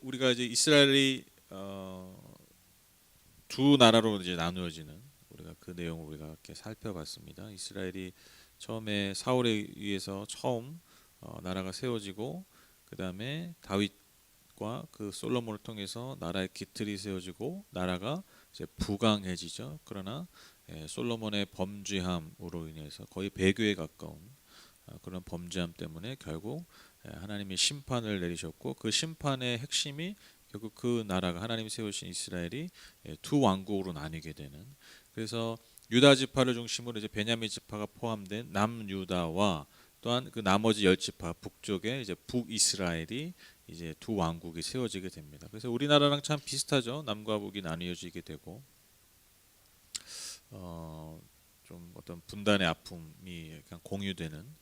우리가 이제 이스라엘이 두 나라로 이제 나누어지는 우리가 그 내용을 우리가 이렇게 살펴봤습니다. 이스라엘이 처음에 사울에 의해서 처음 나라가 세워지고 그 다음에 다윗과 그 솔로몬을 통해서 나라의 기틀이 세워지고 나라가 이제 부강해지죠. 그러나 솔로몬의 범죄함으로 인해서 거의 배교에 가까운 그런 범죄함 때문에 결국 하나님이 심판을 내리셨고 그 심판의 핵심이 결국 그 나라가 하나님이 세우신 이스라엘이 두 왕국으로 나뉘게 되는, 그래서 유다 지파를 중심으로 이제 베냐민 지파가 포함된 남유다와 또한 그 나머지 열 지파 북쪽에 이제 북이스라엘이 이제 두 왕국이 세워지게 됩니다. 그래서 우리나라랑 참 비슷하죠. 남과 북이 나뉘어지게 되고 좀 어떤 분단의 아픔이 그냥 공유되는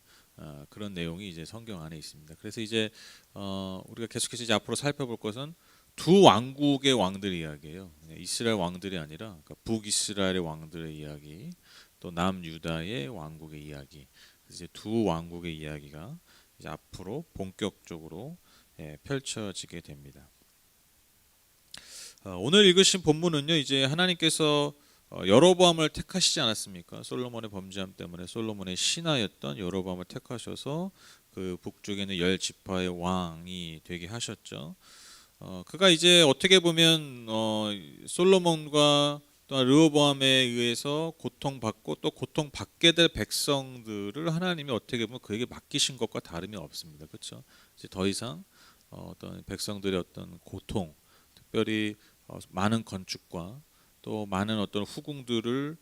그런 내용이 이제 성경 안에 있습니다. 그래서 이제 우리가 계속해서 이제 앞으로 살펴볼 것은 두 왕국의 왕들 이야기예요. 이스라엘 왕들이 아니라 그러니까 북이스라엘의 왕들의 이야기, 또 남유다의 왕국의 이야기. 그래서 이제 두 왕국의 이야기가 이제 앞으로 본격적으로 펼쳐지게 됩니다. 오늘 읽으신 본문은요, 이제 하나님께서 여로보암을 택하시지 않았습니까? 솔로몬의 범죄함 때문에 솔로몬의 신하였던 여로보암을 택하셔서 그 북쪽에는 열 지파의 왕이 되게 하셨죠. 그가 이제 어떻게 보면 솔로몬과 또 르호보암에 의해서 고통받고 또 고통받게 될 백성들을 하나님이 어떻게 보면 그에게 맡기신 것과 다름이 없습니다. 그렇죠? 이제 더 이상 어떤 백성들의 어떤 고통, 특별히 많은 건축과 또 많은 어떤 후궁들을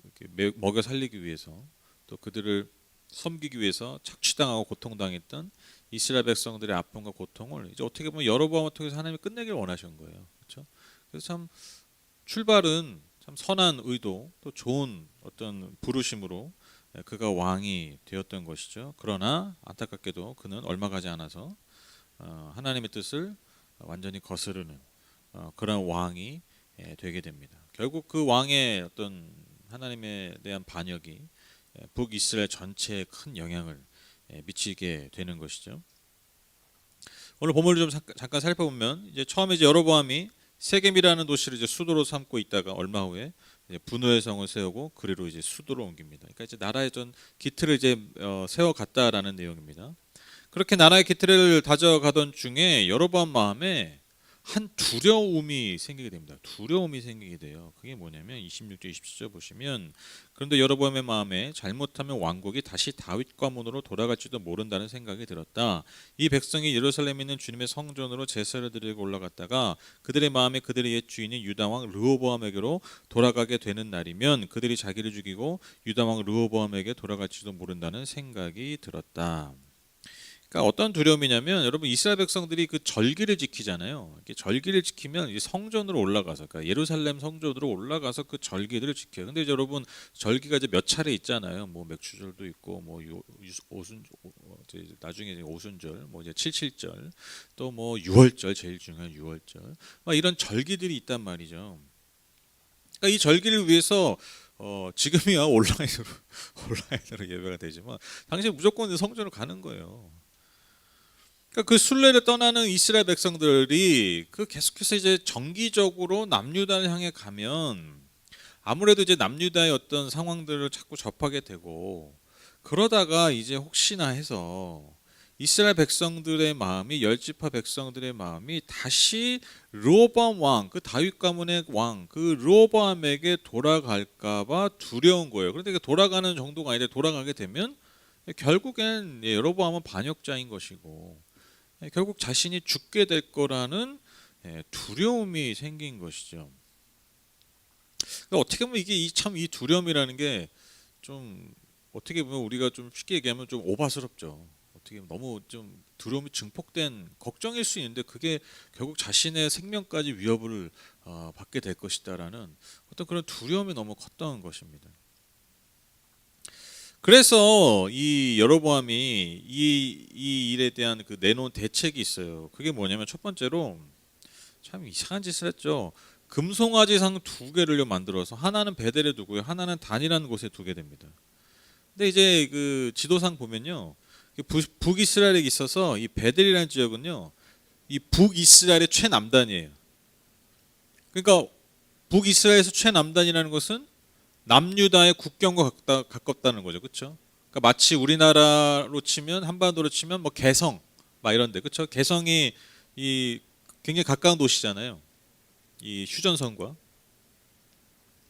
이렇게 먹여 살리기 위해서 또 그들을 섬기기 위해서 착취당하고 고통당했던 이스라엘 백성들의 아픔과 고통을 이제 어떻게 보면 여로보암을 통해서 하나님이 끝내길 원하신 거예요. 그렇죠? 그래서 참 출발은 참 선한 의도 또 좋은 어떤 부르심으로 그가 왕이 되었던 것이죠. 그러나 안타깝게도 그는 얼마 가지 않아서 하나님의 뜻을 완전히 거스르는 그런 왕이 되게 됩니다. 결국 그 왕의 어떤 하나님에 대한 반역이 북이스라엘 전체에 큰 영향을 미치게 되는 것이죠. 오늘 본문을 좀 잠깐 살펴보면 이제 처음에 이제 여로보암이 세겜이라는 도시를 이제 수도로 삼고 있다가 얼마 후에 이제 분노의 성을 세우고 그리로 이제 수도로 옮깁니다. 그러니까 이제 나라의 전 기틀을 이제 세워갔다라는 내용입니다. 그렇게 나라의 기틀을 다져가던 중에 여로보암 마음에 한 두려움이 생기게 됩니다. 두려움이 생기게 돼요. 그게 뭐냐면 26절 27절 보시면, 그런데 여로보암의 마음에 잘못하면 왕국이 다시 다윗 가문으로 돌아갈지도 모른다는 생각이 들었다. 이 백성이 예루살렘에 있는 주님의 성전으로 제사를 드리고 올라갔다가 그들의 마음에 그들의 옛 주인인 유다 왕 르호보암에게로 돌아가게 되는 날이면 그들이 자기를 죽이고 유다 왕 르호보암에게 돌아갈지도 모른다는 생각이 들었다. 그러니까 어떤 두려움이냐면, 여러분 이스라엘 백성들이 그 절기를 지키잖아요. 이렇게 절기를 지키면 이제 성전으로 올라가서, 그러니까 예루살렘 성전으로 올라가서 그 절기들을 지켜요. 근데 이제 여러분 절기가 이제 몇 차례 있잖아요. 뭐 맥주절도 있고, 뭐 오순 나중에 이제 오순절, 뭐 이제 칠칠절, 또 뭐 유월절, 제일 중요한 유월절, 막 이런 절기들이 있단 말이죠. 그러니까 이 절기를 위해서 지금이야 온라인으로 온라인으로 예배가 되지만 당시 무조건 성전으로 가는 거예요. 그러니까 그 순례를 떠나는 이스라엘 백성들이 그 계속해서 이제 정기적으로 남유다를 향해 가면 아무래도 이제 남유다의 어떤 상황들을 자꾸 접하게 되고, 그러다가 이제 혹시나 해서 이스라엘 백성들의 마음이, 열 지파 백성들의 마음이 다시 르호보암 왕, 그 다윗 가문의 왕, 그 르호보암에게 돌아갈까봐 두려운 거예요. 그런데 돌아가는 정도가 아니라 돌아가게 되면 결국엔 여로보암은 반역자인 것이고 결국 자신이 죽게 될 거라는 두려움이 생긴 것이죠. 그러니까 어떻게 보면 이게 참 이 두려움이라는 게 좀 어떻게 보면 우리가 좀 쉽게 얘기하면 좀 오바스럽죠. 어떻게 보면 너무 좀 두려움이 증폭된 걱정일 수 있는데 그게 결국 자신의 생명까지 위협을 받게 될 것이다라는 어떤 그런 두려움이 너무 컸던 것입니다. 그래서 이 여로보암이 이 일에 대한 그 내놓은 대책이 있어요. 그게 뭐냐면 첫 번째로 참 이상한 짓을 했죠. 금송아지상 두 개를요 만들어서 하나는 베델에 두고요, 하나는 단이라는 곳에 두게 됩니다. 근데 이제 그 지도상 보면요, 북이스라엘에 있어서 이 베델이라는 지역은요 이 북이스라엘의 최남단이에요. 그러니까 북이스라엘에서 최남단이라는 것은 남유다의 국경과 가깝다는 거죠, 그렇죠? 그러니까 마치 우리나라로 치면 한반도로 치면 뭐 개성 막 이런데, 그렇죠? 개성이 이 굉장히 가까운 도시잖아요. 이 휴전선과.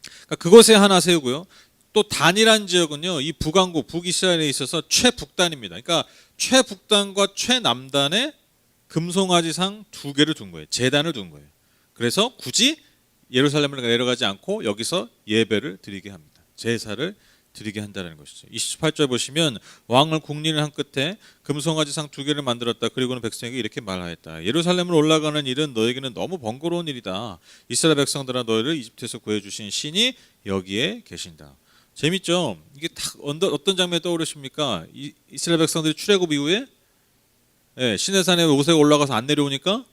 그러니까 그것에 하나 세우고요. 또 단이란 지역은요, 이 북왕국 북이스라엘에 있어서 최북단입니다. 그러니까 최북단과 최남단에 금송아지상 두 개를 둔 거예요. 제단을 둔 거예요. 그래서 굳이 예루살렘을 내려가지 않고 여기서 예배를 드리게 합니다. 제사를 드리게 한다는 것이죠. 28절 보시면 왕을 국리를 한 끝에 금송아지상 두 개를 만들었다. 그리고는 백성에게 이렇게 말하였다. 예루살렘을 올라가는 일은 너에게는 너무 번거로운 일이다. 이스라엘 백성들아, 너희를 이집트에서 구해주신 신이 여기에 계신다. 재밌죠? 이게 딱 어떤 장면이 떠오르십니까? 이스라엘 백성들이 출애굽 이후에 시내산에 오색 올라가서 안 내려오니까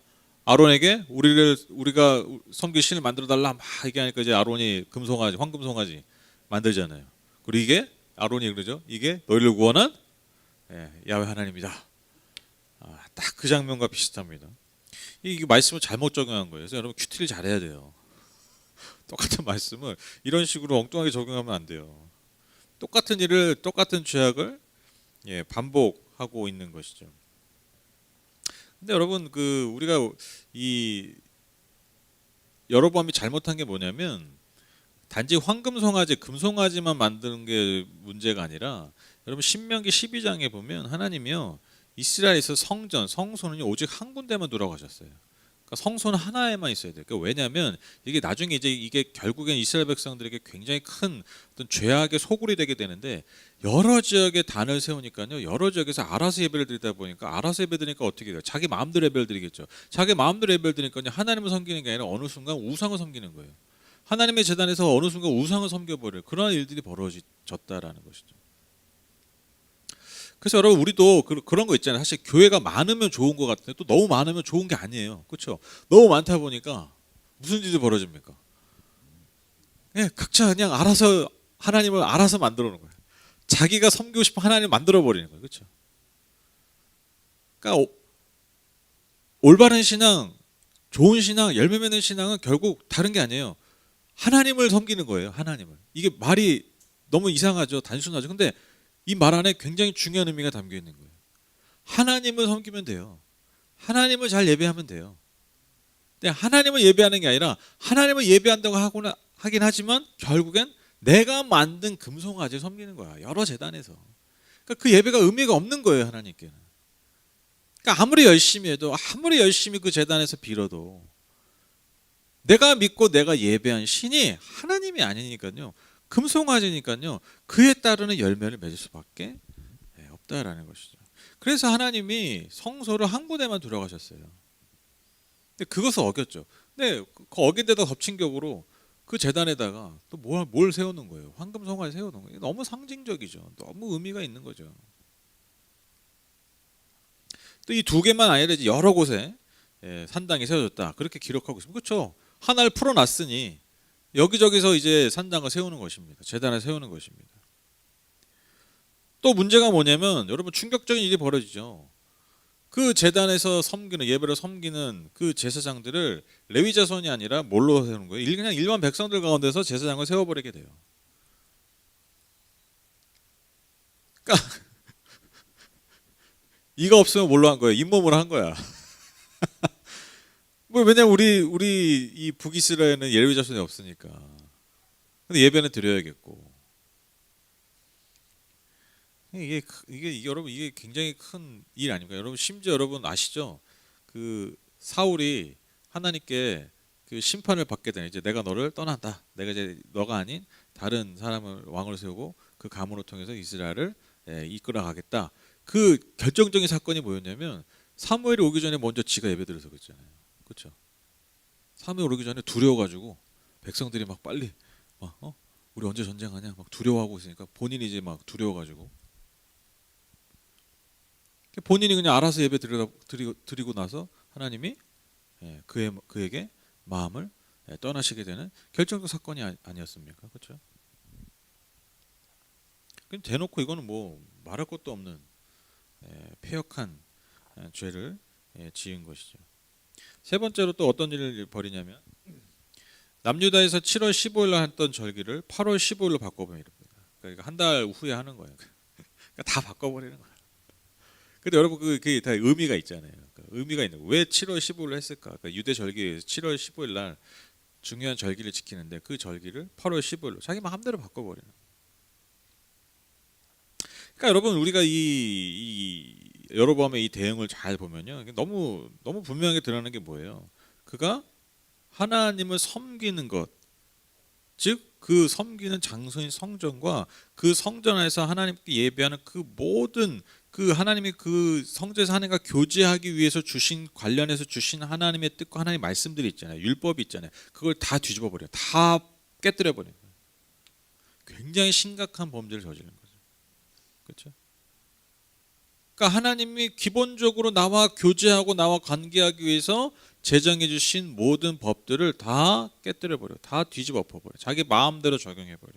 아론에게 우리가 섬길 신을 만들어 달라 막 얘기하니까 이제 아론이 금송아지, 황금송아지 만들잖아요. 그리고 이게 아론이 그러죠. 이게 너희를 구원한 야훼 하나님이다. 딱 그 장면과 비슷합니다. 이게 말씀을 잘못 적용한 거예요. 그래서 여러분 큐티를 잘해야 돼요. 똑같은 말씀을 이런 식으로 엉뚱하게 적용하면 안 돼요. 똑같은 일을, 똑같은 죄악을 반복하고 있는 것이죠. 근데 여러분 우리가 이 여로보암이 잘못한 게 뭐냐면 단지 황금송아지, 금송아지만 만드는 게 문제가 아니라 여러분 신명기 12장에 보면 하나님이요 이스라엘에서 성소는 오직 한 군데만 두라고 하셨어요. 그러니까 성소는 하나에만 있어야 돼요. 그러니까 왜냐하면 이게 나중에 이게 결국엔 이스라엘 백성들에게 굉장히 큰 어떤 죄악의 소굴이 되게 되는데 여러 지역에 단을 세우니까요. 여러 지역에서 알아서 예배를 드리다 보니까 알아서 예배 드리니까 어떻게 돼요? 자기 마음대로 예배를 드리겠죠. 자기 마음대로 예배를 드리니까 하나님을 섬기는 게 아니라 어느 순간 우상을 섬기는 거예요. 하나님의 제단에서 어느 순간 우상을 섬겨버려요. 그런 일들이 벌어졌다라는 것이죠. 그래서 여러분 우리도 그런 거 있잖아요. 사실 교회가 많으면 좋은 것 같은데 또 너무 많으면 좋은 게 아니에요. 그렇죠? 너무 많다 보니까 무슨 일이 벌어집니까? 각자 그냥 알아서 하나님을 알아서 만들어 놓은 거예요. 자기가 섬기고 싶은 하나님을 만들어 버리는 거예요. 그렇죠? 그러니까 올바른 신앙, 좋은 신앙, 열매 맺는 신앙은 결국 다른 게 아니에요. 하나님을 섬기는 거예요. 하나님을. 이게 말이 너무 이상하죠. 단순하죠. 근데 이 말 안에 굉장히 중요한 의미가 담겨 있는 거예요. 하나님을 섬기면 돼요. 하나님을 잘 예배하면 돼요. 근데 하나님을 예배하는 게 아니라 하나님을 예배한다고 하긴 하지만 결국엔 내가 만든 금송아지를 섬기는 거야. 여러 제단에서. 그러니까 그 예배가 의미가 없는 거예요. 하나님께는. 그러니까 아무리 열심히 해도 아무리 열심히 그 제단에서 빌어도 내가 믿고 내가 예배한 신이 하나님이 아니니까요. 금송아지니까요. 그에 따르는 열매를 맺을 수밖에 없다라는 것이죠. 그래서 하나님이 성소를 한 군데만 들어가셨어요. 근데 그것을 어겼죠. 근데 그 어긴 데다 덮친 격으로 그 제단에다가 또 뭘 세우는 거예요. 황금송아지 세우는 거예요. 너무 상징적이죠. 너무 의미가 있는 거죠. 또 이 두 개만 아니라 이제 여러 곳에 산당이 세워졌다. 그렇게 기록하고 있습니다. 그렇죠? 하나를 풀어놨으니 여기저기서 이제 산당을 세우는 것입니다. 제단을 세우는 것입니다. 또 문제가 뭐냐면 여러분 충격적인 일이 벌어지죠. 그 제단에서 섬기는 예배를 섬기는 그 제사장들을 레위 자손이 아니라 뭘로 세우는 거예요? 그냥 일반 백성들 가운데서 제사장을 세워버리게 돼요. 그러니까 이거 없으면 뭘로 한 거예요? 잇몸으로 한 거야. 왜냐면 우리 이 북이스라엘은 레위 자손이 없으니까. 근데 예배는 드려야겠고. 이게 여러분 이게 굉장히 큰 일 아닙니까? 여러분 심지어 여러분 아시죠? 그 사울이 하나님께 그 심판을 받게 되는 이제 내가 너를 떠난다. 내가 이제 너가 아닌 다른 사람을 왕으로 세우고 그 가문을 통해서 이스라엘을 이끌어가겠다. 그 결정적인 사건이 뭐였냐면 사무엘이 오기 전에 먼저 지가 예배드려서 그랬잖아요. 그렇죠? 사무엘 오기 전에 두려워가지고 백성들이 막 빨리 우리 언제 전쟁하냐 막 두려워하고 있으니까 본인이 이제 막 두려워가지고 본인이 그냥 알아서 예배 드리고 나서 하나님이 그에게 마음을 떠나시게 되는 결정적 사건이 아니었습니까? 그렇죠? 대놓고 이거는 뭐 말할 것도 없는 폐역한 죄를 지은 것이죠. 세 번째로 또 어떤 일을 벌이냐면 남유다에서 7월 15일 날 했던 절기를 8월 15일로 바꿔버립니다. 그러니까 한 달 후에 하는 거예요. 그러니까 다 바꿔버리는 거예요. 근데 여러분 그게 다 의미가 있잖아요. 그러니까 의미가 있는 거예요. 왜 7월 15일로 했을까? 그러니까 유대 절기에서 7월 15일 날 중요한 절기를 지키는데 그 절기를 8월 15일로 자기 마음대로 바꿔버리는 거예요. 그러니까 여러분 우리가 이 여로보암의 이 대응을 잘 보면요, 너무 분명하게 드러나는 게 뭐예요? 그가 하나님을 섬기는 것, 즉 그 섬기는 장소인 성전과 그 성전 안에서 하나님께 예배하는 그 모든 그 하나님이 그 성전에서 하나님과 교제하기 위해서 주신 관련해서 주신 하나님의 뜻과 하나님의 말씀들이 있잖아요. 율법이 있잖아요. 그걸 다 뒤집어 버려요. 다 깨뜨려 버려요. 굉장히 심각한 범죄를 저지른 거죠. 그렇죠? 그러니까 하나님이 기본적으로 나와 교제하고 나와 관계하기 위해서 제정해 주신 모든 법들을 다 깨뜨려 버려, 다 뒤집어 엎어 버려, 자기 마음대로 적용해 버려.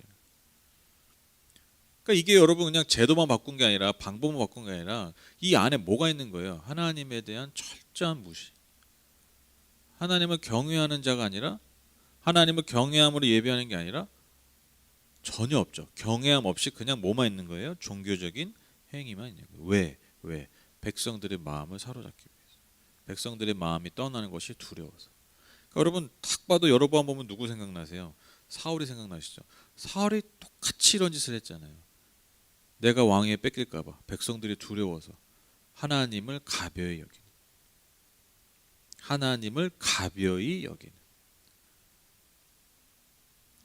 그러니까 이게 여러분 그냥 제도만 바꾼 게 아니라 방법만 바꾼 게 아니라 이 안에 뭐가 있는 거예요? 하나님에 대한 철저한 무시. 하나님을 경외하는 자가 아니라 하나님을 경외함으로 예배하는 게 아니라 전혀 없죠. 경외함 없이 그냥 뭐만 있는 거예요? 종교적인 행위만 있는 거예요. 왜? 백성들의 마음을 사로잡기 위해서. 백성들의 마음이 떠나는 것이 두려워서. 그러니까 여러분 딱 봐도 여로보암 보면 누구 생각나세요? 사울이 생각나시죠? 사울이 똑같이 이런 짓을 했잖아요. 내가 왕위에 뺏길까 봐 백성들이 두려워서 하나님을 가벼이 여기는. 하나님을 가벼이 여기는.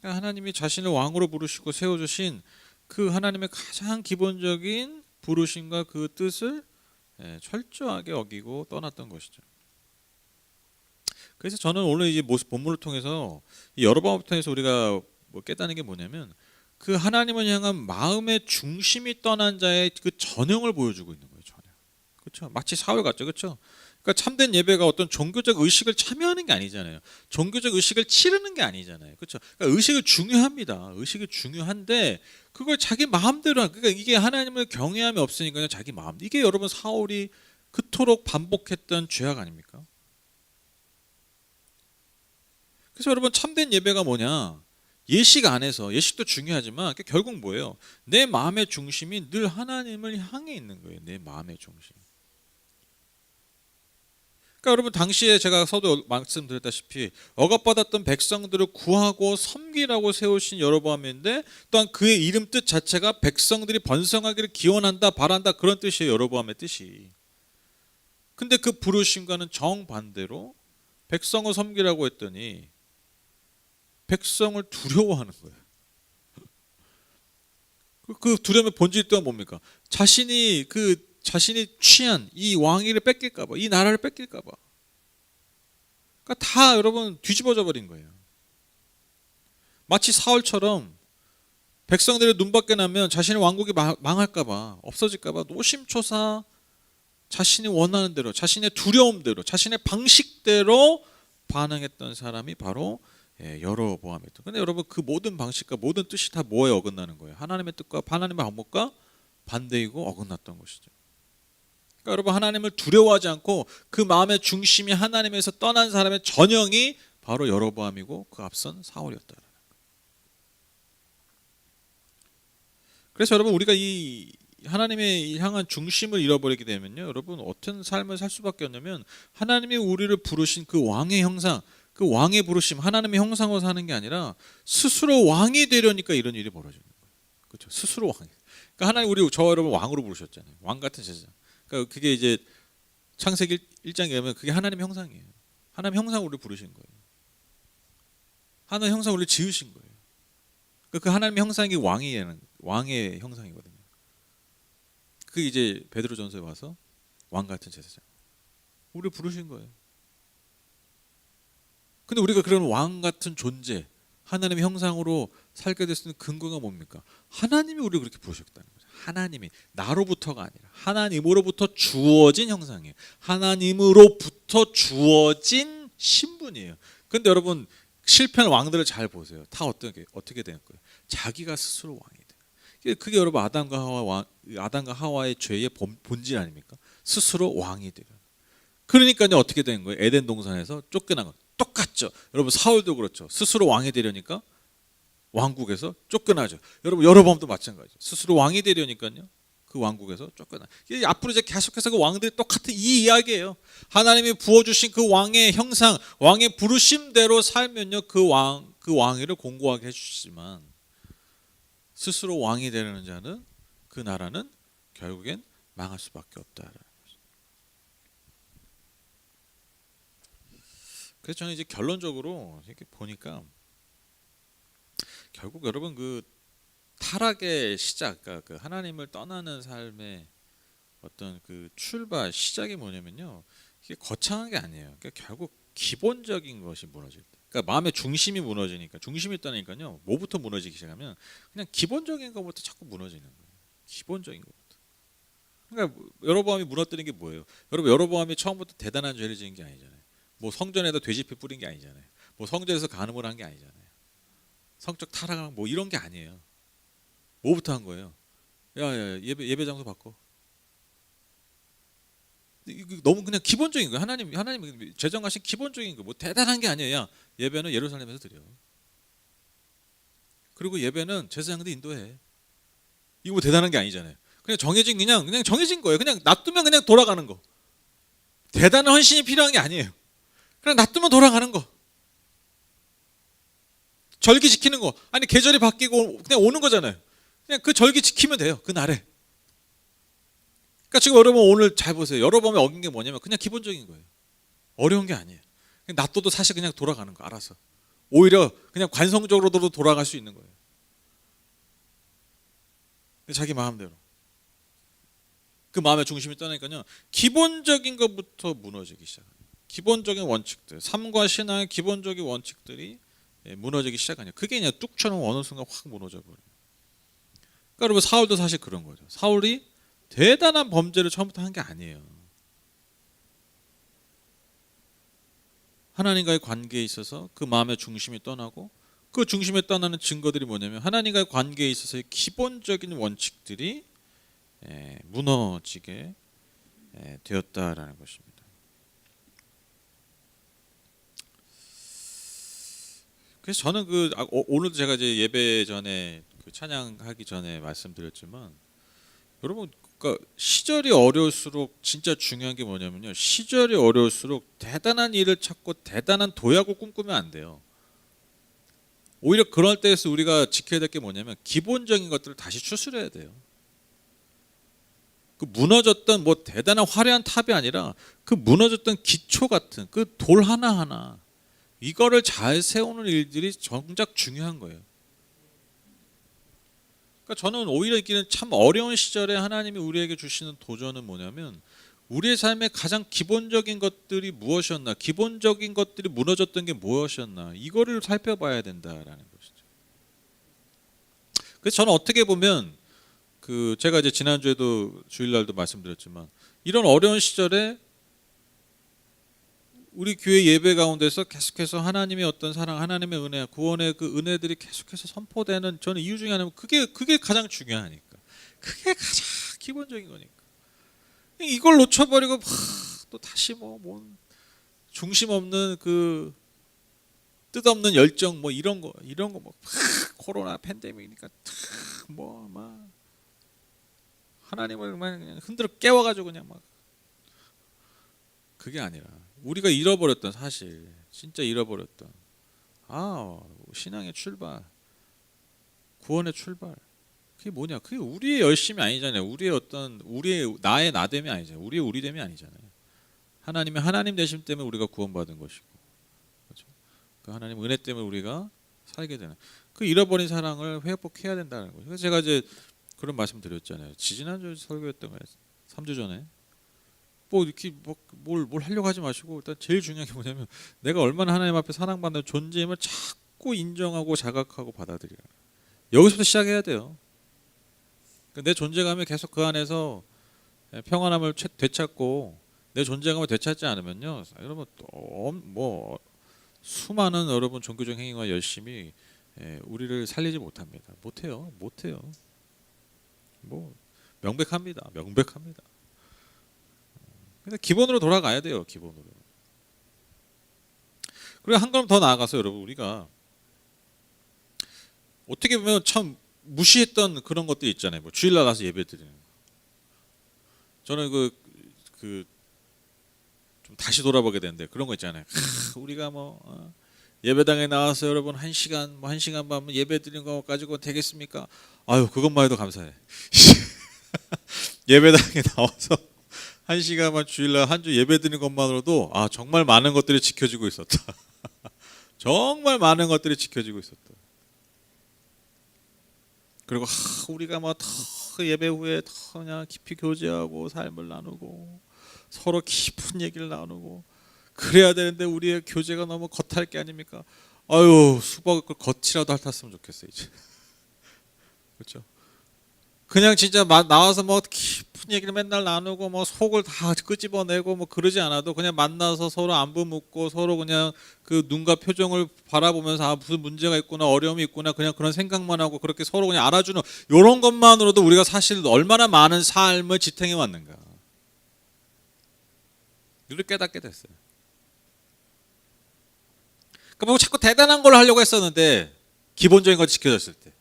그러니까 하나님이 자신을 왕으로 부르시고 세워주신 그 하나님의 가장 기본적인 부르심과 그 뜻을 철저하게 어기고 떠났던 것이죠. 그래서 저는 오늘 이 본문을 통해서 이 여로보암부터 해서 우리가 뭐 깨닫는 게 뭐냐면 그 하나님을 향한 마음의 중심이 떠난 자의 그 전형을 보여주고 있는 거예요. 전형. 그렇죠? 마치 사울 같죠, 그렇죠? 그러니까 참된 예배가 어떤 종교적 의식을 참여하는 게 아니잖아요. 종교적 의식을 치르는 게 아니잖아요. 그렇죠? 그러니까 의식은 중요합니다. 의식이 중요한데 그걸 자기 마음대로 그러니까 이게 하나님을 경외함이 없으니까요. 자기 마음. 이게 여러분 사울이 그토록 반복했던 죄악 아닙니까? 그래서 여러분 참된 예배가 뭐냐? 예식 안에서 예식도 중요하지만 결국 뭐예요? 내 마음의 중심이 늘 하나님을 향해 있는 거예요. 내 마음의 중심. 그러니까 여러분 당시에 제가 서도 말씀드렸다시피 억압받았던 백성들을 구하고 섬기라고 세우신 여로보암인데 또한 그의 이름 뜻 자체가 백성들이 번성하기를 기원한다 바란다 그런 뜻이에요. 여로보암의 뜻이. 근데 그 부르심과는 정반대로 백성을 섬기라고 했더니 백성을 두려워하는 거예요. 그 두려움의 본질이 또한 뭡니까? 자신이 취한 이 왕위를 뺏길까봐, 이 나라를 뺏길까봐. 그러니까 다 여러분 뒤집어져 버린 거예요. 마치 사울처럼 백성들의 눈밖에 나면 자신의 왕국이 망할까봐, 없어질까봐 노심초사 자신이 원하는 대로, 자신의 두려움대로, 자신의 방식대로 반응했던 사람이 바로 여로보암이었던. 근데 여러분 그 모든 방식과 모든 뜻이 다 뭐에 어긋나는 거예요? 하나님의 뜻과 하나님의 방법과 반대이고 어긋났던 것이죠. 그러니까 여러분 하나님을 두려워하지 않고 그 마음의 중심이 하나님에서 떠난 사람의 전형이 바로 여로보암이고 그 앞선 사울이었다. 그래서 여러분 우리가 이 하나님의 향한 중심을 잃어버리게 되면요, 여러분 어떤 삶을 살 수밖에 없냐면 하나님이 우리를 부르신 그 왕의 형상, 그 왕의 부르심, 하나님의 형상으로 사는 게 아니라 스스로 왕이 되려니까 이런 일이 벌어지는 거예요. 그렇죠? 스스로 왕이. 그러니까 하나님 저 여러분 왕으로 부르셨잖아요. 왕 같은 제사. 그러니까 그게 이제 창세기 1장에 보면 그게 하나님의 형상이에요. 하나님 형상으로 우리를 부르신 거예요. 하나님 형상으로 우리를 지으신 거예요. 그 하나님의 형상이 왕의 형상이거든요. 그게 이제 베드로전서에 와서 왕 같은 제사장. 우리를 부르신 거예요. 근데 우리가 그런 왕 같은 존재, 하나님의 형상으로 살게 될 수 있는 근거가 뭡니까? 하나님이 우리를 그렇게 부르셨다는 거죠. 하나님이 나로부터가 아니라 하나님으로부터 주어진 형상이에요. 하나님으로부터 주어진 신분이에요. 근데 여러분 실패한 왕들을 잘 보세요. 다 어떻게 된 거예요? 자기가 스스로 왕이 돼요. 그게 여러분 아담과 하와의 죄의 본질 아닙니까? 스스로 왕이 돼요. 그러니까요 어떻게 된 거예요? 에덴 동산에서 쫓겨난 거 똑같죠. 여러분 사울도 그렇죠. 스스로 왕이 되려니까 왕국에서 쫓겨나죠. 여러분 여로보암도 마찬가지죠. 스스로 왕이 되려니까요 그 왕국에서 쫓겨나. 앞으로 이제 계속해서 그 왕들이 똑같은 이 이야기예요. 하나님이 부어주신 그 왕의 형상, 왕의 부르심대로 살면요 그 왕위를 공고하게 해주시지만 스스로 왕이 되려는 자는 그 나라는 결국엔 망할 수밖에 없다. 그래서 저는 이제 결론적으로 이렇게 보니까 결국 여러분 그 타락의 시작, 그러니까 그 하나님을 떠나는 삶의 어떤 그 출발 시작이 뭐냐면요, 이게 거창한 게 아니에요. 그러니까 결국 기본적인 것이 무너질 때, 그러니까 마음의 중심이 무너지니까 중심이 있다니까요. 뭐부터 무너지기 시작하면 그냥 기본적인 것부터 자꾸 무너지는 거예요. 기본적인 것부터. 그러니까 여로보암이 무너뜨린 게 뭐예요? 여러분 여로보암이 처음부터 대단한 죄를 지은 게 아니잖아요. 뭐 성전에다 돼지피 뿌린 게 아니잖아요. 뭐 성전에서 간음을 한 게 아니잖아요. 성적 타락을 뭐 이런 게 아니에요. 뭐부터 한 거예요? 야야 예배 장소 바꿔. 이거 너무 그냥 기본적인 거예요. 하나님 제정하신 기본적인 거. 뭐 대단한 게 아니에요. 야, 예배는 예루살렘에서 드려. 그리고 예배는 제사장들 인도해. 이거 뭐 대단한 게 아니잖아요. 그냥 정해진 거예요. 그냥 놔두면 그냥 돌아가는 거. 대단한 헌신이 필요한 게 아니에요. 그냥 놔두면 돌아가는 거. 절기 지키는 거. 아니 계절이 바뀌고 그냥 오는 거잖아요. 그냥 그 절기 지키면 돼요. 그 날에. 그러니까 지금 여러분 오늘 잘 보세요. 여러분이 어긴 게 뭐냐면 그냥 기본적인 거예요. 어려운 게 아니에요. 그냥 놔둬도 사실 그냥 돌아가는 거 알아서. 오히려 그냥 관성적으로도 돌아갈 수 있는 거예요. 자기 마음대로. 그 마음의 중심이 떠나니까요. 기본적인 것부터 무너지기 시작해요. 기본적인 원칙들, 삶과 신앙의 기본적인 원칙들이 무너지기 시작하냐. 그게 그냥 뚝처럼 어느 순간 확 무너져 버려요. 그러니까 여러분 사울도 사실 그런 거죠. 사울이 대단한 범죄를 처음부터 한 게 아니에요. 하나님과의 관계에 있어서 그 마음의 중심이 떠나고 그 중심에 떠나는 증거들이 뭐냐면 하나님과의 관계에 있어서의 기본적인 원칙들이 무너지게 되었다라는 것입니다. 그래서 저는 오늘도 제가 이제 예배 전에 그 찬양하기 전에 말씀드렸지만 여러분 그러니까 시절이 어려울수록 진짜 중요한 게 뭐냐면요. 시절이 어려울수록 대단한 일을 찾고 대단한 도약을 꿈꾸면 안 돼요. 오히려 그럴 때에서 우리가 지켜야 될 게 뭐냐면 기본적인 것들을 다시 추스려야 돼요. 그 무너졌던 뭐 대단한 화려한 탑이 아니라 그 무너졌던 기초 같은 그 돌 하나하나 이거를 잘 세우는 일들이 정작 중요한 거예요. 그러니까 저는 오히려 있기는 참 어려운 시절에 하나님이 우리에게 주시는 도전은 뭐냐면 우리의 삶의 가장 기본적인 것들이 무엇이었나, 기본적인 것들이 무너졌던 게 무엇이었나 이거를 살펴봐야 된다라는 것이죠. 그래서 저는 어떻게 보면 그 제가 이제 지난주에도 주일날도 말씀드렸지만 이런 어려운 시절에 우리 교회 예배 가운데서 계속해서 하나님의 어떤 사랑, 하나님의 은혜, 구원의 그 은혜들이 계속해서 선포되는 저는 이유 중에 하나는 그게 가장 중요하니까. 그게 가장 기본적인 거니까. 이걸 놓쳐버리고 또 다시 뭐 중심 없는 그 뜻없는 열정 뭐 이런 거 뭐 코로나 팬데믹이니까 뭐 막 하나님을 그냥 흔들어 깨워가지고 그냥 막 그게 아니라 우리가 잃어버렸던 사실, 진짜 잃어버렸던 신앙의 출발, 구원의 출발. 그게 뭐냐? 그게 우리의 열심이 아니잖아요. 우리의 나의 나됨이 아니잖아요. 우리의 우리됨이 아니잖아요. 하나님의 하나님 되심 때문에 우리가 구원받은 것이고, 그렇죠? 그 하나님 은혜 때문에 우리가 살게 되는 그 잃어버린 사랑을 회복해야 된다는 거죠. 그래서 제가 이제 그런 말씀 드렸잖아요. 지지난주 설교했던 거예요. 3주 전에. 뭐 이렇게 뭘 하려고 하지 마시고 일단 제일 중요한 게 뭐냐면 내가 얼마나 하나님 앞에 사랑받는 존재임을 자꾸 인정하고 자각하고 받아들이라. 여기서부터 시작해야 돼요. 내 존재감이 계속 그 안에서 평안함을 되찾고 내 존재감을 되찾지 않으면요, 여러분 뭐 수많은 여러분 종교적 행위와 열심히 우리를 살리지 못합니다. 못해요. 뭐 명백합니다. 근데 기본으로 돌아가야 돼요. 기본으로. 그리고 한 걸음 더 나아가서 여러분 우리가 어떻게 보면 참 무시했던 그런 것들이 있잖아요. 뭐 주일날 가서 예배 드리는 거. 저는 그 좀 다시 돌아보게 되는데 그런 거 있잖아요. 우리가 뭐 예배당에 나와서 여러분 1시간 뭐 1시간 반 예배 드리는 거 가지고 되겠습니까? 아유 그것만 해도 감사해. 예배당에 나와서 1시간만 주일날 한 주 예배 드리는 것만으로도 아 정말 많은 것들이 지켜지고 있었다. 정말 많은 것들이 지켜지고 있었다. 그리고 우리가 뭐 더 예배 후에 더 그냥 깊이 교제하고 삶을 나누고 서로 깊은 얘기를 나누고 그래야 되는데 우리의 교제가 너무 겉할 게 아닙니까? 아유 수박을 겉이라도 핥았으면 좋겠어요 이제. 그렇죠? 그냥 진짜 나와서 뭐 깊은 얘기를 맨날 나누고 뭐 속을 다 끄집어내고 뭐 그러지 않아도 그냥 만나서 서로 안부 묻고 서로 그냥 그 눈과 표정을 바라보면서 아 무슨 문제가 있구나 어려움이 있구나 그냥 그런 생각만 하고 그렇게 서로 그냥 알아주는 이런 것만으로도 우리가 사실 얼마나 많은 삶을 지탱해 왔는가 이를 깨닫게 됐어요. 그러니까 뭐 자꾸 대단한 걸 하려고 했었는데 기본적인 거 지켜졌을 때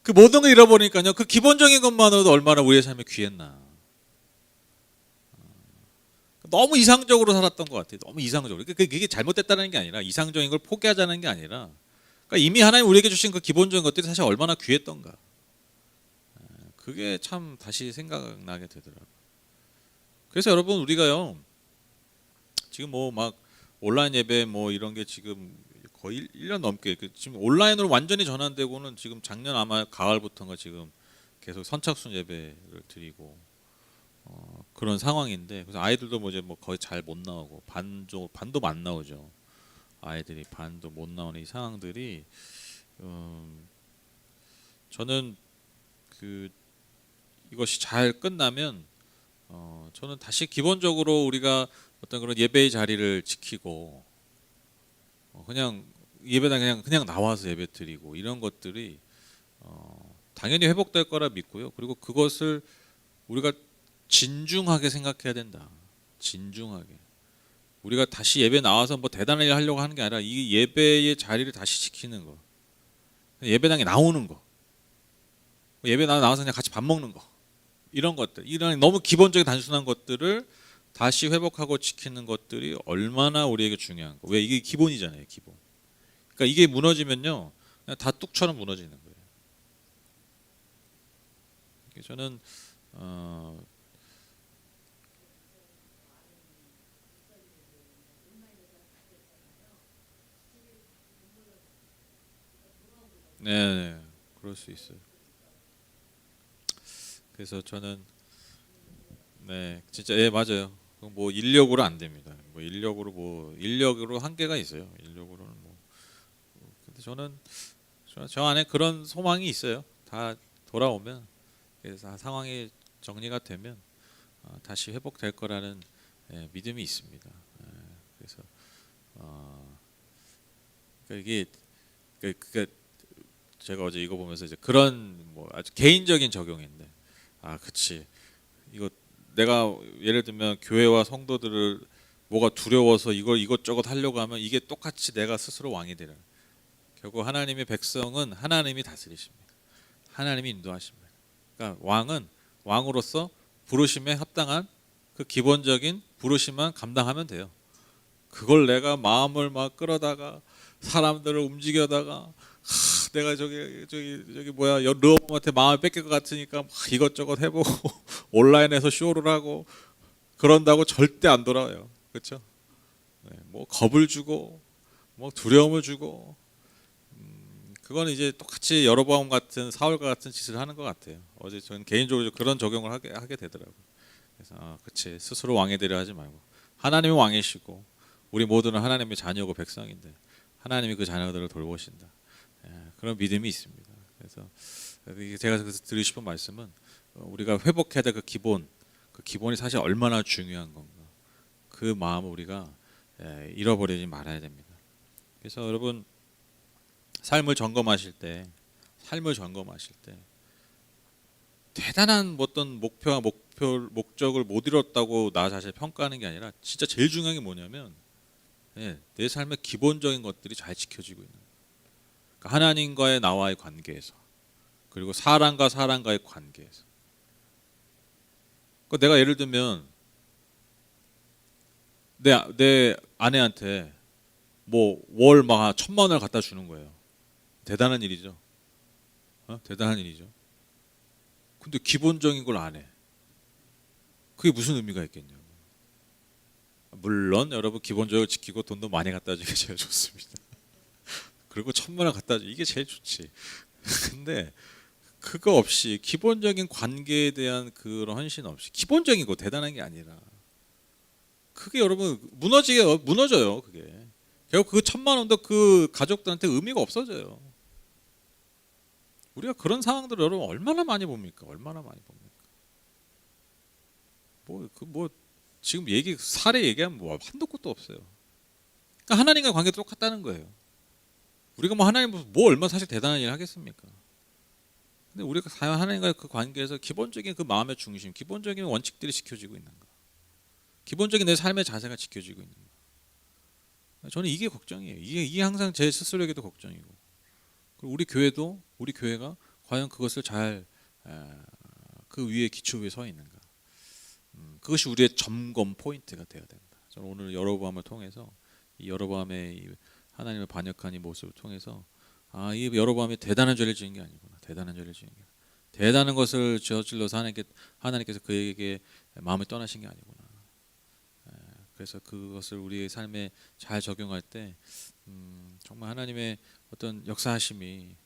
그 모든 걸 잃어버리니까요. 그 기본적인 것만으로도 얼마나 우리의 삶이 귀했나. 너무 이상적으로 살았던 것 같아요. 너무 이상적으로. 그게 잘못됐다는 게 아니라 이상적인 걸 포기하자는 게 아니라 그러니까 이미 하나님 우리에게 주신 그 기본적인 것들이 사실 얼마나 귀했던가. 그게 참 다시 생각나게 되더라고요. 그래서 여러분 우리가요. 지금 뭐 막 온라인 예배 뭐 이런 게 지금 거의 1년 넘게 지금 온라인으로 완전히 전환되고는 지금 작년 아마 가을부터인가 지금 계속 선착순 예배를 드리고 그런 상황인데 그래서 아이들도 뭐 이제 뭐 거의 잘 못 나오고 반도 안 나오죠. 아이들이 반도 못 나오는 이 상황들이 저는 이것이 잘 끝나면 저는 다시 기본적으로 우리가 어떤 그런 예배의 자리를 지키고 그냥 예배당 그냥 나와서 예배 드리고 이런 것들이 당연히 회복될 거라 믿고요. 그리고 그것을 우리가 진중하게 생각해야 된다. 진중하게. 우리가 다시 예배 나와서 뭐 대단한 일 하려고 하는 게 아니라 이 예배의 자리를 다시 지키는 거. 예배당에 나오는 거. 예배 나와서 그냥 같이 밥 먹는 거. 이런 것들. 이런 너무 기본적인 단순한 것들을 다시 회복하고 지키는 것들이 얼마나 우리에게 중요한 거. 왜 이게 기본이잖아요, 기본. 그러니까 이게 무너지면요, 그냥 다 뚝처럼 무너지는 거예요. 저는 네, 그럴 수 있어요. 그래서 저는 네, 진짜 예 맞아요. 뭐 인력으로 안 됩니다. 뭐 인력으로 한계가 있어요. 인력으로는 뭐. 근데 저는 저 안에 그런 소망이 있어요. 다 돌아오면 그래서 상황이 정리가 되면 다시 회복될 거라는 믿음이 있습니다. 그래서 그러니까 이게 그러니까 제가 어제 이거 보면서 이제 그런 뭐 아주 개인적인 적용인데 그치 이거 내가 예를 들면 교회와 성도들을 뭐가 두려워서 이걸 이것저것 하려고 하면 이게 똑같이 내가 스스로 왕이 되는 결국 하나님의 백성은 하나님이 다스리십니다. 하나님이 인도하십니다. 그러니까 왕은 왕으로서 부르심에 합당한 그 기본적인 부르심만 감당하면 돼요. 그걸 내가 마음을 막 끌어다가 사람들을 움직여다가 내가 저기 뭐야 르호보암한테 마음을 뺏길 것 같으니까 막 이것저것 해보고 온라인에서 쇼를 하고 그런다고 절대 안 돌아와요. 그렇죠? 네, 뭐 겁을 주고 뭐 두려움을 주고 그거는 이제 똑같이 여로보암 같은 사울과 같은 짓을 하는 것 같아요. 어제 저는 개인적으로 그런 적용을 하게 되더라고요. 그래서 그치 스스로 왕이 되려 하지 말고 하나님이 왕이시고 우리 모두는 하나님의 자녀고 백성인데 하나님이 그 자녀들을 돌보신다. 그런 믿음이 있습니다. 그래서 제가 드리고 싶은 말씀은 우리가 회복해야 될 그 기본이 사실 얼마나 중요한 건가. 그 마음을 우리가 잃어버리지 말아야 됩니다. 그래서 여러분 삶을 점검하실 때 대단한 어떤 목표와 목적을 못 이뤘다고 나 자신을 평가하는 게 아니라 진짜 제일 중요한 게 뭐냐면 내 삶의 기본적인 것들이 잘 지켜지고 있는 거예요. 그러니까 하나님과의 나와의 관계에서, 그리고 사람과 사람과의 관계에서. 그러니까 내가 예를 들면 내 아내한테 뭐 월 막 1,000만 원을 갖다 주는 거예요. 대단한 일이죠. 대단한 일이죠. 근데 기본적인 걸 안 해. 그게 무슨 의미가 있겠냐고. 물론 여러분 기본적으로 지키고 돈도 많이 갖다 주는 게 제일 좋습니다. 그리고 1,000만 원 갖다 주 이게 제일 좋지. 근데 그거 없이 기본적인 관계에 대한 그런 헌신 없이 기본적인 거 대단한 게 아니라 그게 여러분 무너져요. 그게 결국 그 1,000만 원도 그 가족들한테 의미가 없어져요. 우리가 그런 상황들을 여러분 얼마나 많이 봅니까? 얼마나 많이 봅니까? 지금 사례 얘기하면 뭐 한도 끝도 없어요. 그러니까 하나님과 관계 똑같다는 거예요. 우리가 뭐 하나님 뭐 얼마나 사실 대단한 일을 하겠습니까? 근데 우리가 하나님과의 그 관계에서 기본적인 그 마음의 중심, 기본적인 원칙들이 지켜지고 있는가? 기본적인 내 삶의 자세가 지켜지고 있는가? 저는 이게 걱정이에요. 이게 항상 제 스스로에게도 걱정이고, 그리고 우리 교회가 과연 그것을 잘 그 위에 기초 위에 서 있는가? 그것이 우리의 점검 포인트가 되어야 된다. 저는 오늘 여로보암을 통해서 이 여로보암의 이 하나님을 반역한 이 모습을 통해서 이 여로보암이 대단한 죄를 지은 게 아니구나. 대단한 죄를 지은 게 아니구나. 대단한 것을 저질러서 하나님께서 그에게 마음을 떠나신 게 아니구나. 그래서 그것을 우리의 삶에 잘 적용할 때 정말 하나님의 어떤 역사하심이,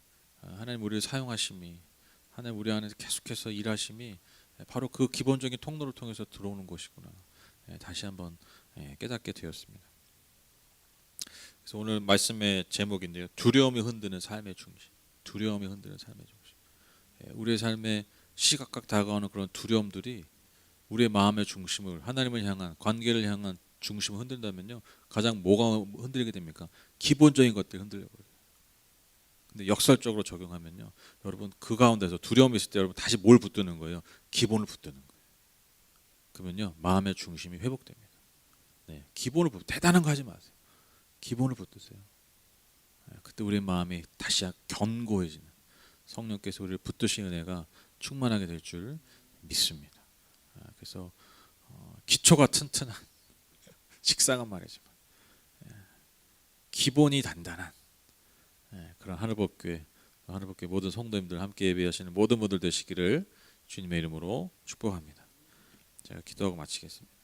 하나님 우리를 사용하심이, 하나님 우리 안에서 계속해서 일하심이 바로 그 기본적인 통로를 통해서 들어오는 것이구나. 다시 한번 깨닫게 되었습니다. 그래서 오늘 말씀의 제목인데요. 두려움이 흔드는 삶의 중심. 두려움이 흔드는 삶의 중심. 우리의 삶에 시각각 다가오는 그런 두려움들이 우리의 마음의 중심을, 하나님을 향한 관계를 향한 중심을 흔든다면요, 가장 뭐가 흔들리게 됩니까? 기본적인 것들이 흔들려버려요. 근데 역설적으로 적용하면요, 여러분 그 가운데서 두려움이 있을 때 여러분 다시 뭘 붙드는 거예요? 기본을 붙드는 거예요. 그러면요 마음의 중심이 회복됩니다. 기본을 대단한 거 하지 마세요. 기본을 붙드세요. 그때 우리의 마음이 다시 견고해지는, 성령께서 우리를 붙드신 은혜가 충만하게 될 줄 믿습니다. 그래서 기초가 튼튼한, 식상한 말이지만 기본이 단단한 그런 하늘법교회 모든 성도님들 함께 예배하시는 모든 분들 되시기를 주님의 이름으로 축복합니다. 제가 기도하고 마치겠습니다.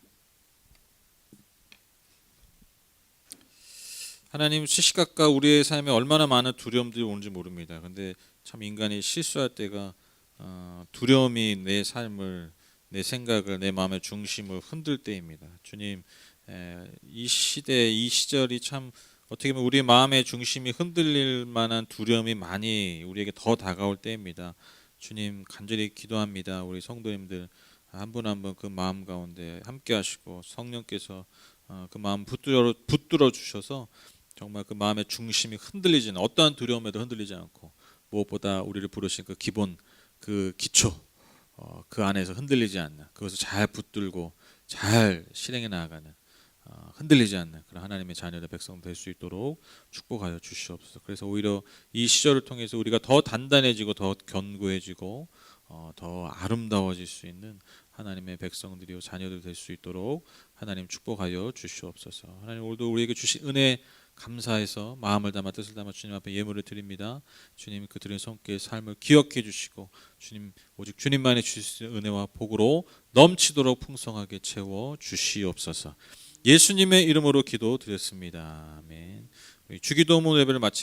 하나님, 시시각각 우리의 삶에 얼마나 많은 두려움들이 오는지 모릅니다. 근데 참 인간이 실수할 때가 두려움이 내 삶을, 내 생각을, 내 마음의 중심을 흔들 때입니다. 주님, 이 시대, 이 시절이 참 어떻게 보면 우리의 마음의 중심이 흔들릴 만한 두려움이 많이 우리에게 더 다가올 때입니다. 주님, 간절히 기도합니다. 우리 성도님들 한 분 한 분 그 마음 가운데 함께 하시고 성령께서 그 마음 붙들어 주셔서 정말 그 마음의 중심이 흔들리지는, 어떠한 두려움에도 흔들리지 않고 무엇보다 우리를 부르신 그 기본, 그 기초, 그 안에서 흔들리지 않는, 그것을 잘 붙들고 잘 실행해 나아가는, 흔들리지 않는 그런 하나님의 자녀의 백성 될 수 있도록 축복하여 주시옵소서. 그래서 오히려 이 시절을 통해서 우리가 더 단단해지고 더 견고해지고 더 아름다워질 수 있는 하나님의 백성들이요 자녀들 될 수 있도록 하나님 축복하여 주시옵소서. 하나님, 오늘도 우리에게 주신 은혜 감사해서 마음을 담아 뜻을 담아 주님 앞에 예물을 드립니다. 주님, 그들의 손길 삶을 기억해 주시고 주님, 오직 주님만이 주실 수 있는 은혜와 복으로 넘치도록 풍성하게 채워 주시옵소서. 예수님의 이름으로 기도드렸습니다. 아멘. 주기도문 예배를 마치